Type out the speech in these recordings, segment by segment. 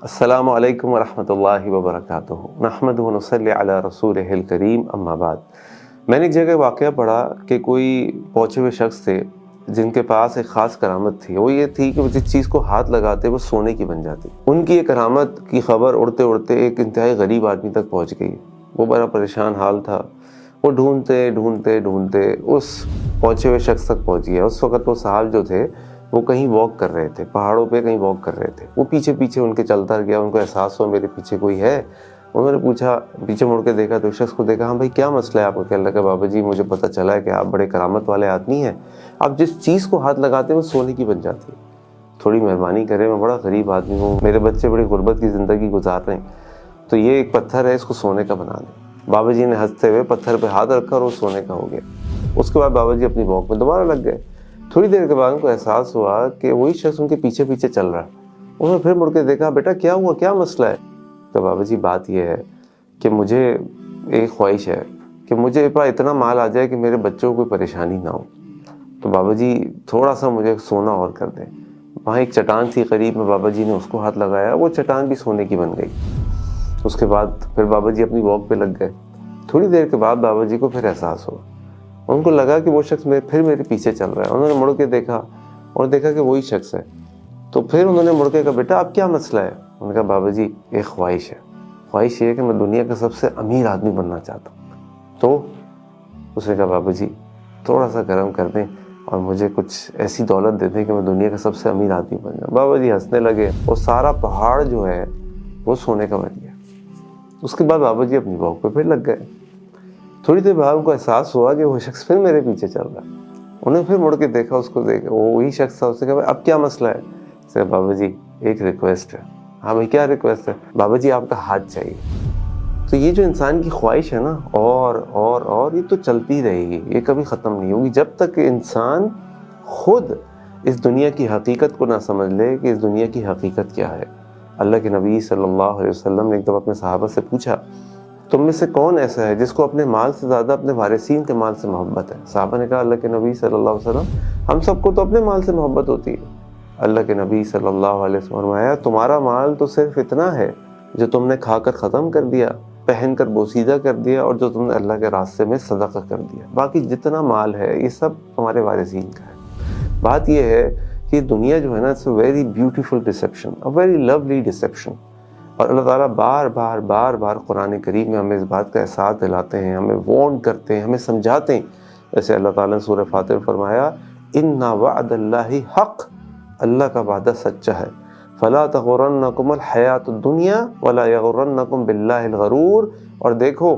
السلام علیکم ورحمۃ اللہ وبرکاتہ نحمدہ ونصلی علی رسولہ الکریم اما بعد۔ میں نے ایک جگہ واقعہ پڑھا کہ کوئی پہنچے ہوئے شخص تھے جن کے پاس ایک خاص کرامت تھی۔ وہ یہ تھی کہ وہ جس چیز کو ہاتھ لگاتے وہ سونے کی بن جاتی۔ ان کی یہ کرامت کی خبر اڑتے اڑتے ایک انتہائی غریب آدمی تک پہنچ گئی۔ وہ بڑا پریشان حال تھا۔ وہ ڈھونڈتے ڈھونڈتے ڈھونڈتے اس پہنچے ہوئے شخص تک پہنچ گیا۔ اس وقت وہ صاحب جو تھے وہ کہیں واک کر رہے تھے، پہاڑوں پہ کہیں واک کر رہے تھے۔ وہ پیچھے پیچھے ان کے چلتا گیا، ان کو احساس ہوا میرے پیچھے کوئی ہے۔ انہوں نے پوچھا، پیچھے مڑ کے دیکھا تو اس شخص کو دیکھا، ہاں بھائی کیا مسئلہ ہے آپ کو؟ کہنے لگا بابا جی مجھے پتہ چلا ہے کہ آپ بڑے کرامت والے آدمی ہیں، آپ جس چیز کو ہاتھ لگاتے ہیں وہ سونے کی بن جاتی ہے۔ تھوڑی مہربانی کریں، میں بڑا غریب آدمی ہوں، میرے بچے بڑی غربت کی زندگی گزار رہے ہیں، تو یہ ایک پتھر ہے، اس کو سونے کا بنا دیں۔ بابا جی نے ہنستے ہوئے پتھر پہ ہاتھ رکھا اور وہ سونے کا ہو گیا۔ اس کے بعد بابا جی اپنی واک میں دوبارہ لگ گئے۔ تھوڑی دیر کے بعد ان کو احساس ہوا کہ وہی شخص ان کے پیچھے پیچھے چل رہا ہے۔ انہوں نے پھر مڑ کے دیکھا، بیٹا کیا ہوا، کیا مسئلہ ہے؟ تو بابا جی بات یہ ہے کہ مجھے ایک خواہش ہے کہ مجھے اتنا مال آ جائے کہ میرے بچوں کو کوئی پریشانی نہ ہو، تو بابا جی تھوڑا سا مجھے سونا اور کر دیں۔ وہاں ایک چٹان تھی قریب میں، بابا جی نے اس کو ہاتھ لگایا، وہ چٹان بھی سونے کی بن گئی۔ اس کے بعد پھر بابا جی اپنی واک پہ لگ گئے۔ تھوڑی دیر کے بعد بابا جی کو پھر احساس ہوا، ان کو لگا کہ وہ شخص پھر میرے پیچھے چل رہا ہے۔ انہوں نے مڑ کے دیکھا اور دیکھا کہ وہی شخص ہے۔ تو پھر انہوں نے مڑ کے کہا، بیٹا اب کیا مسئلہ ہے؟ انہوں نے کہا بابا جی ایک خواہش ہے، خواہش یہ ہے کہ میں دنیا کا سب سے امیر آدمی بننا چاہتا ہوں۔ تو اس نے کہا بابا جی تھوڑا سا کرم کر دیں اور مجھے کچھ ایسی دولت دے دیں کہ میں دنیا کا سب سے امیر آدمی بن جاؤں۔ بابا جی ہنسنے لگے، وہ سارا پہاڑ جو ہے وہ سونے کا بن گیا۔ اس کے بعد بابا جی اپنی واک پہ پھر لگ گئے۔ تھوڑی دیر بعد ان کو احساس ہوا کہ وہ شخص پھر میرے پیچھے چل رہا ہے۔ انہوں نے پھر مڑ کے دیکھا، اس کو دیکھا، وہ وہی شخص تھا۔ اس نے کہا اب کیا مسئلہ ہے؟ اس نے کہا بابا جی ایک ریکویسٹ ہے۔ ہاں بھائی کیا ریکویسٹ ہے؟ بابا جی آپ کا ہاتھ چاہیے۔ تو یہ جو انسان کی خواہش ہے نا، اور یہ تو چلتی رہے گی، یہ کبھی ختم نہیں ہوگی جب تک کہ انسان خود اس دنیا کی حقیقت کو نہ سمجھ لے کہ اس دنیا کی حقیقت کیا ہے۔ اللہ کے نبی صلی اللہ علیہ وسلم نے ایک دفعہ اپنے صحابہ سے پوچھا، تم میں سے کون ایسا ہے جس کو اپنے مال سے زیادہ اپنے وارثین کے مال سے محبت ہے؟ صحابہ نے کہا اللہ کے نبی صلی اللہ علیہ وسلم ہم سب کو تو اپنے مال سے محبت ہوتی ہے۔ اللہ کے نبی صلی اللہ علیہ وسلم فرمایا تمہارا مال تو صرف اتنا ہے جو تم نے کھا کر ختم کر دیا، پہن کر بوسیدہ کر دیا، اور جو تم نے اللہ کے راستے میں صدقہ کر دیا، باقی جتنا مال ہے یہ سب تمہارے وارثین کا ہے۔ بات یہ ہے کہ دنیا جو ہے نا، it's a very beautiful deception, a very lovely deception. اور اللہ تعالیٰ بار بار قرآن کریم میں ہمیں اس بات کا احساس دلاتے ہیں، ہمیں وارن کرتے ہیں، ہمیں سمجھاتے ہیں۔ جیسے اللہ تعالیٰ نے سورہ فاتر میں فرمایا ان وعد اللہ حق، اللہ کا وعدہ سچا ہے۔ فلا تغرنکم الحیات الدنیا ولا یغرنکم باللہ الغرور، اور دیکھو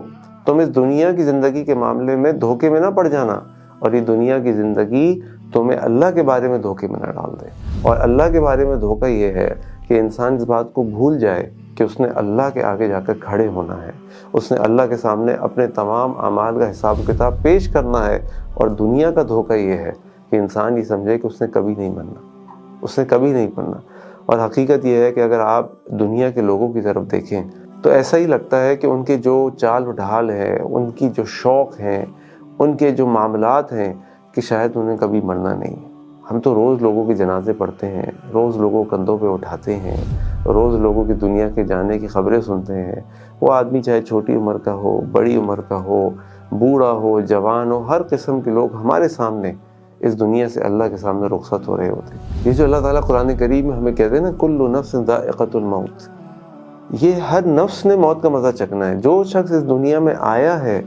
تم اس دنیا کی زندگی کے معاملے میں دھوکے میں نہ پڑ جانا، اور یہ دنیا کی زندگی تمہیں اللہ کے بارے میں دھوکے میں نہ ڈال دے۔ اور اللہ کے بارے میں دھوکہ یہ ہے کہ انسان اس بات کو بھول جائے کہ اس نے اللہ کے آگے جا کر کھڑے ہونا ہے، اس نے اللہ کے سامنے اپنے تمام اعمال کا حساب کتاب پیش کرنا ہے۔ اور دنیا کا دھوکہ یہ ہے کہ انسان یہ سمجھے کہ اس نے کبھی نہیں مرنا، اس نے کبھی نہیں مرنا۔ اور حقیقت یہ ہے کہ اگر آپ دنیا کے لوگوں کی طرف دیکھیں تو ایسا ہی لگتا ہے کہ ان کے جو چال و ڈھال ہے، ان کی جو شوق ہیں، ان کے جو معاملات ہیں، کہ شاید انہیں کبھی مرنا نہیں۔ ہم تو روز لوگوں کے جنازے پڑھتے ہیں، روز لوگوں کو کندھوں پہ اٹھاتے ہیں، روز لوگوں کی دنیا کے جانے کی خبریں سنتے ہیں۔ وہ آدمی چاہے چھوٹی عمر کا ہو، بڑی عمر کا ہو، بوڑھا ہو، جوان ہو، ہر قسم کے لوگ ہمارے سامنے اس دنیا سے اللہ کے سامنے رخصت ہو رہے ہوتے ہیں۔ یہ جو اللہ تعالیٰ قرآن کریم میں ہمیں کہتے ہیں نا کل نفس ذائقۃ الموت، یہ ہر نفس نے موت کا مزہ چکھنا ہے۔ جو شخص اس دنیا میں آیا ہے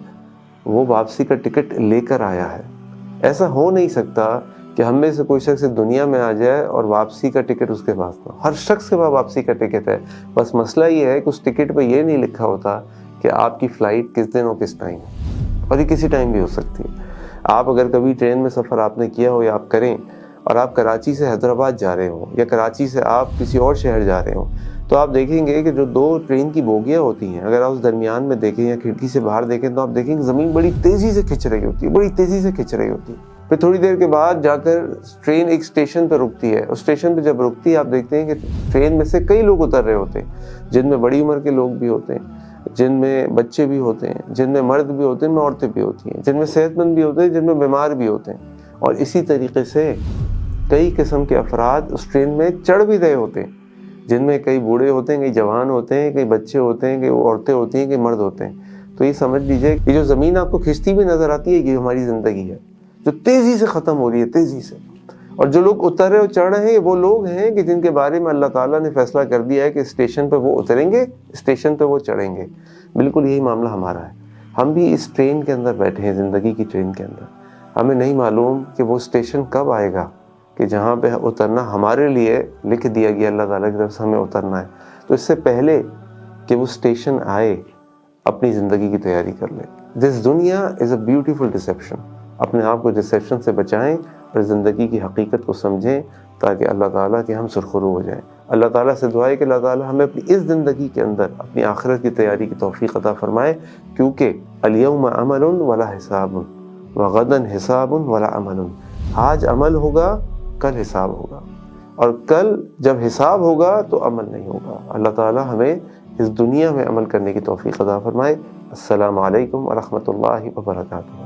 وہ واپسی کا ٹکٹ لے کر آیا ہے۔ ایسا ہو نہیں سکتا کہ ہم میں سے کوئی شخص اس دنیا میں آ جائے اور واپسی کا ٹکٹ اس کے پاس نہ ہو۔ ہر شخص کے پاس واپسی کا ٹکٹ ہے، بس مسئلہ یہ ہے کہ اس ٹکٹ پہ یہ نہیں لکھا ہوتا کہ آپ کی فلائٹ کس دن اور کس ٹائم، اور یہ کسی ٹائم بھی ہو سکتی ہے۔ آپ اگر کبھی ٹرین میں سفر آپ نے کیا ہو یا آپ کریں، اور آپ کراچی سے حیدرآباد جا رہے ہوں یا کراچی سے آپ کسی اور شہر جا رہے ہوں، تو آپ دیکھیں گے کہ جو دو ٹرین کی بوگیاں ہوتی ہیں، اگر آپ اس درمیان میں دیکھیں یا کھڑکی سے باہر دیکھیں تو آپ دیکھیں کہ زمین بڑی تیزی سے کھنچ رہی ہوتی ہے، بڑی تیزی سے کھنچ رہی ہوتی ہے۔ پھر تھوڑی دیر کے بعد جا کر ٹرین ایک اسٹیشن پہ رکتی ہے، اس اسٹیشن پہ جب رکتی ہے آپ دیکھتے ہیں کہ ٹرین میں سے کئی لوگ اتر رہے ہوتے ہیں، جن میں بڑی عمر کے لوگ بھی ہوتے ہیں، جن میں بچے بھی ہوتے ہیں، جن میں مرد بھی ہوتے ہیں، جن میں عورتیں بھی ہوتی ہیں، جن میں صحت مند بھی ہوتے ہیں، جن میں بیمار بھی ہوتے ہیں، اور اسی طریقے سے کئی قسم کے افراد اس ٹرین میں چڑھ بھی رہے ہوتے ہیں۔ جن میں کئی بوڑھے ہوتے ہیں، کئی جوان ہوتے ہیں، کئی بچے ہوتے ہیں، کئی عورتیں ہوتی ہیں، کئی مرد ہوتے ہیں. تو یہ سمجھ لیجئے کہ جو زمین آپ کو کھنچتی بھی نظر آتی ہے یہ ہماری زندگی ہے جو تیزی سے ختم ہو رہی ہے، تیزی سے. اور جو لوگ اتر رہے اور چڑھ رہے ہیں وہ لوگ ہیں کہ جن کے بارے میں اللہ تعالیٰ نے فیصلہ کر دیا ہے کہ اسٹیشن پہ وہ اتریں گے، اسٹیشن پہ وہ چڑھیں گے. بالکل یہی معاملہ ہمارا ہے. ہم بھی اس ٹرین کے اندر بیٹھے ہیں، زندگی کی ٹرین کے اندر. ہمیں نہیں معلوم کہ وہ اسٹیشن کب آئے گا کہ جہاں پہ اترنا ہمارے لیے لکھ دیا گیا اللہ تعالیٰ کی طرف سے ہمیں اترنا ہے. تو اس سے پہلے کہ وہ اسٹیشن آئے اپنی زندگی کی تیاری کر لیں. دس دنیا از اے بیوٹیفل ڈسیپشن. اپنے آپ کو ڈسیپشن سے بچائیں اور زندگی کی حقیقت کو سمجھیں تاکہ اللہ تعالیٰ کے ہم سرخرو ہو جائیں. اللہ تعالیٰ سے دعا ہے کہ اللہ تعالیٰ ہمیں اپنی اس زندگی کے اندر اپنی آخرت کی تیاری کی توفیق عطا فرمائے، کیونکہ الیوم عمل ولا حساب وغدا حساب ولا عمل. آج عمل ہوگا، کل حساب ہوگا، اور کل جب حساب ہوگا تو عمل نہیں ہوگا. اللہ تعالیٰ ہمیں اس دنیا میں عمل کرنے کی توفیق عطا فرمائے. السلام علیکم ورحمۃ اللہ وبرکاتہ.